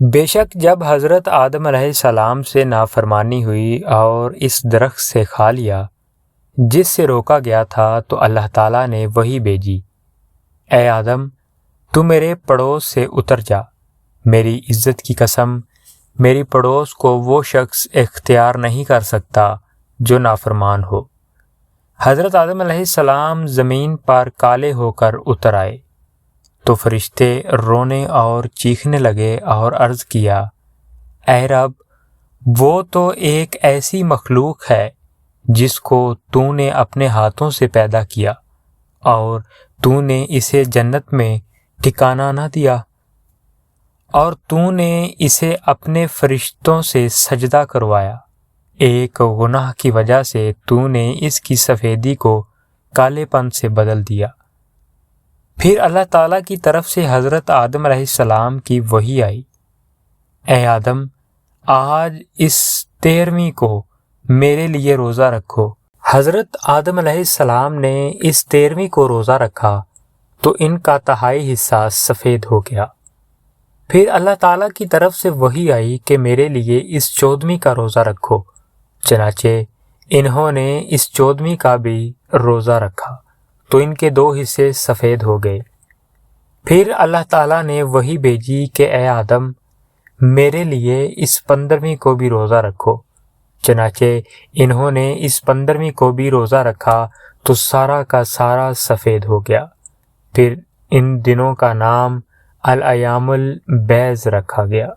بے شک جب حضرت آدم علیہ السلام سے نافرمانی ہوئی اور اس درخت سے کھا لیا جس سے روکا گیا تھا تو اللہ تعالیٰ نے وحی بھیجی، اے آدم تو میرے پڑوس سے اتر جا، میری عزت کی قسم میری پڑوس کو وہ شخص اختیار نہیں کر سکتا جو نافرمان ہو۔ حضرت آدم علیہ السلام زمین پر کالے ہو کر اتر آئے تو فرشتے رونے اور چیخنے لگے اور عرض کیا، اے رب وہ تو ایک ایسی مخلوق ہے جس کو تو نے اپنے ہاتھوں سے پیدا کیا اور تو نے اسے جنت میں ٹھکانہ نہ دیا، اور تو نے اسے اپنے فرشتوں سے سجدہ کروایا، ایک گناہ کی وجہ سے تو نے اس کی سفیدی کو کالے پن سے بدل دیا۔ پھر اللہ تعالیٰ کی طرف سے حضرت آدم علیہ السلام کی وحی آئی، اے آدم آج اس 13ویں کو میرے لیے روزہ رکھو۔ حضرت آدم علیہ السلام نے اس 13ویں کو روزہ رکھا تو ان کا تہائی حصہ سفید ہو گیا۔ پھر اللہ تعالیٰ کی طرف سے وحی آئی کہ میرے لیے اس 14ویں کا روزہ رکھو، چنانچہ انہوں نے اس 14ویں کا بھی روزہ رکھا تو ان کے 2 حصے سفید ہو گئے۔ پھر اللہ تعالیٰ نے وحی بھیجی کہ اے آدم میرے لیے اس 15ویں کو بھی روزہ رکھو، چنانچہ انہوں نے اس 15ویں کو بھی روزہ رکھا تو سارا کا سارا سفید ہو گیا۔ پھر ان دنوں کا نام الایام البیض رکھا گیا۔